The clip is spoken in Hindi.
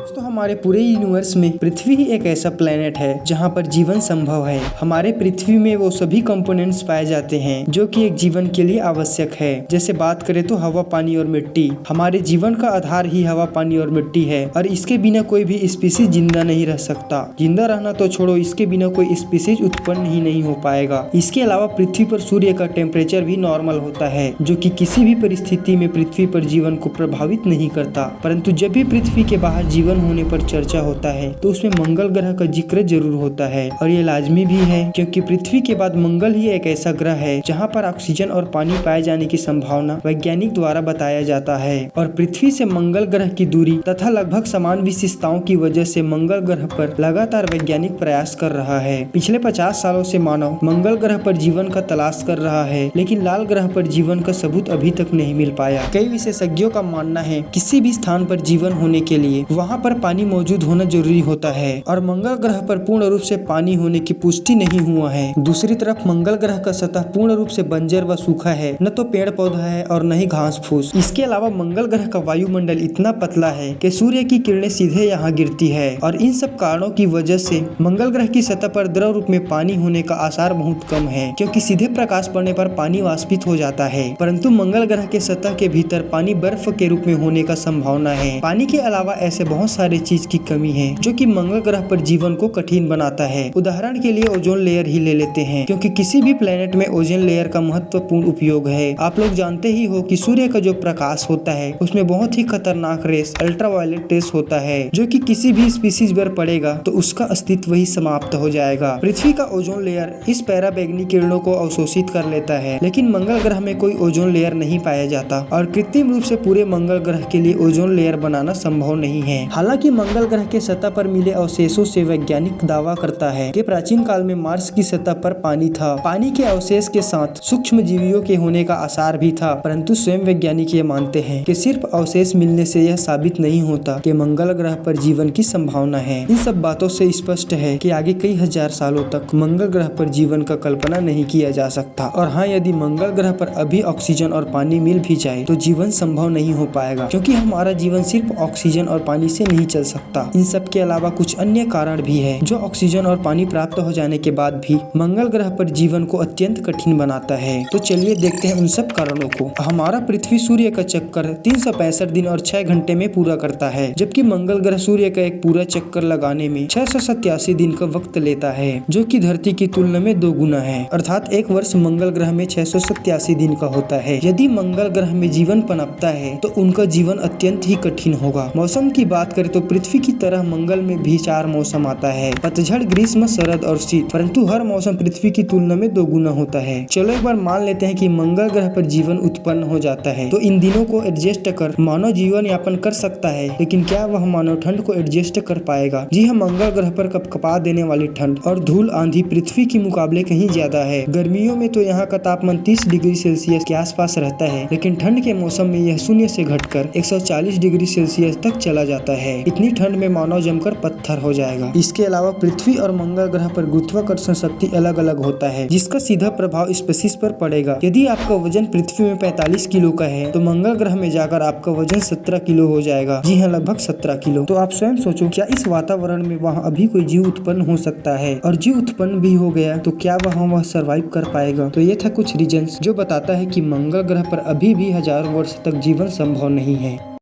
दोस्तों हमारे पूरे यूनिवर्स में पृथ्वी ही एक ऐसा प्लेनेट है जहाँ पर जीवन संभव है। हमारे पृथ्वी में वो सभी कंपोनेंट्स पाए जाते हैं जो कि एक जीवन के लिए आवश्यक है। जैसे बात करें तो हवा, पानी और मिट्टी। हमारे जीवन का आधार ही हवा, पानी और मिट्टी है और इसके बिना कोई भी स्पीसीज जिंदा नहीं रह सकता। जिंदा रहना तो छोड़ो, इसके बिना कोई स्पीसीज उत्पन्न ही नहीं हो पाएगा। इसके अलावा पृथ्वी पर सूर्य का टेम्परेचर भी नॉर्मल होता है जो कि किसी भी परिस्थिति में पृथ्वी पर जीवन को प्रभावित नहीं करता। परंतु जब भी पृथ्वी के बाहर जीवन होने पर चर्चा होता है तो उसमें मंगल ग्रह का जिक्र जरूर होता है और ये लाजमी भी है क्योंकि पृथ्वी के बाद मंगल ही एक ऐसा ग्रह है जहाँ पर ऑक्सीजन और पानी पाए जाने की संभावना वैज्ञानिक द्वारा बताया जाता है। और पृथ्वी से मंगल ग्रह की दूरी तथा लगभग समान विशेषताओं की वजह से मंगल ग्रह पर लगातार वैज्ञानिक प्रयास कर रहा है। पिछले 50 सालों से मानव मंगल ग्रह पर जीवन का तलाश कर रहा है, लेकिन लाल ग्रह पर जीवन का सबूत अभी तक नहीं मिल पाया। कई विशेषज्ञों का मानना है किसी भी स्थान पर जीवन होने के लिए वहाँ पर पानी मौजूद होना जरूरी होता है और मंगल ग्रह पर पूर्ण रूप से पानी होने की पुष्टि नहीं हुआ है। दूसरी तरफ मंगल ग्रह का सतह पूर्ण रूप से बंजर व सूखा है, न तो पेड़ पौधा है और न ही घास फूस। इसके अलावा मंगल ग्रह का वायुमंडल इतना पतला है कि सूर्य की किरणें सीधे यहाँ गिरती है और इन सब कारणों की वजह से मंगल ग्रह की सतह पर द्रव रूप में पानी होने का आसार बहुत कम है, क्योंकि सीधे प्रकाश पड़ने पर पानी वाष्पित हो जाता है। परंतु मंगल ग्रह के सतह के भीतर पानी बर्फ के रूप में होने का संभावना है। पानी के अलावा ऐसे बहुत सारे चीज की कमी है जो कि मंगल ग्रह पर जीवन को कठिन बनाता है। उदाहरण के लिए ओजोन लेयर ही ले लेते हैं, क्योंकि किसी भी प्लेनेट में ओजोन लेयर का महत्वपूर्ण उपयोग है। आप लोग जानते ही हो कि सूर्य का जो प्रकाश होता है उसमें बहुत ही खतरनाक रेस अल्ट्रावायलेट रेस होता है जो कि किसी भी स्पीसीज पर पड़ेगा तो उसका अस्तित्व ही समाप्त हो जाएगा। पृथ्वी का ओजोन लेयर इस पराबैंगनी किरणों को अवशोषित कर लेता है, लेकिन मंगल ग्रह में कोई ओजोन लेयर नहीं पाया जाता और कृत्रिम रूप से पूरे मंगल ग्रह के लिए ओजोन लेयर बनाना संभव नहीं है। हालांकि मंगल ग्रह के सतह पर मिले अवशेषों से वैज्ञानिक दावा करता है कि प्राचीन काल में मार्स की सतह पर पानी था। पानी के अवशेष के साथ सूक्ष्म जीवियों के होने का आसार भी था, परंतु स्वयं वैज्ञानिक ये मानते हैं कि सिर्फ अवशेष मिलने से यह साबित नहीं होता कि मंगल ग्रह पर जीवन की संभावना है। इन सब बातों से स्पष्ट है कि आगे कई हजार सालों तक मंगल ग्रह पर जीवन का कल्पना नहीं किया जा सकता। और हाँ, यदि मंगल ग्रह पर अभी ऑक्सीजन और पानी मिल भी जाए तो जीवन संभव नहीं हो पाएगा, क्योंकि हमारा जीवन सिर्फ ऑक्सीजन और पानी से नहीं चल सकता। इन सब के अलावा कुछ अन्य कारण भी है जो ऑक्सीजन और पानी प्राप्त हो जाने के बाद भी मंगल ग्रह पर जीवन को अत्यंत कठिन बनाता है। तो चलिए देखते हैं उन सब कारणों को। हमारा पृथ्वी सूर्य का चक्कर 365 दिन और 6 घंटे में पूरा करता है, जबकि मंगल ग्रह सूर्य का एक पूरा चक्कर लगाने में 687 दिन का वक्त लेता है, जो कि धरती की तुलना में 2 गुना है। अर्थात एक वर्ष मंगल ग्रह में 687 दिन का होता है। यदि मंगल ग्रह में जीवन पनपता है तो उनका जीवन अत्यंत ही कठिन होगा। मौसम की बात करें तो पृथ्वी की तरह मंगल में भी 4 मौसम आता है, पतझड़, ग्रीष्म, शरद और शीत, परंतु हर मौसम पृथ्वी की तुलना में 2 गुना होता है। चलो एक बार मान लेते हैं कि मंगल ग्रह पर जीवन उत्पन्न हो जाता है, तो इन दिनों को एडजस्ट कर मानव जीवन यापन कर सकता है, लेकिन क्या वह मानव ठंड को एडजस्ट कर पाएगा? जी हाँ, मंगल ग्रह पर कपकपा देने वाली ठंड और धूल आंधी पृथ्वी के मुकाबले कहीं ज्यादा है। गर्मियों में तो यहाँ का तापमान 30 डिग्री सेल्सियस के आसपास रहता है, लेकिन ठंड के मौसम में यह शून्य से घटकर 140 डिग्री सेल्सियस तक चला जाता है। इतनी ठंड में मानव जमकर पत्थर हो जाएगा। इसके अलावा पृथ्वी और मंगल ग्रह पर गुरुत्वाकर्षण शक्ति अलग अलग होता है, जिसका सीधा प्रभाव स्पीशीज पर पड़ेगा। यदि आपका वजन पृथ्वी में 45 किलो का है तो मंगल ग्रह में जाकर आपका वजन 17 किलो हो जाएगा। जी हाँ, लगभग 17 किलो। तो आप स्वयं सोचो, क्या इस वातावरण में वहाँ अभी कोई जीव उत्पन्न हो सकता है? और जीव उत्पन्न भी हो गया तो क्या वह सर्वाइव कर पाएगा? तो ये था कुछ रीजंस जो बताता है कि मंगल ग्रह पर अभी भी हजारों वर्ष तक जीवन संभव नहीं है।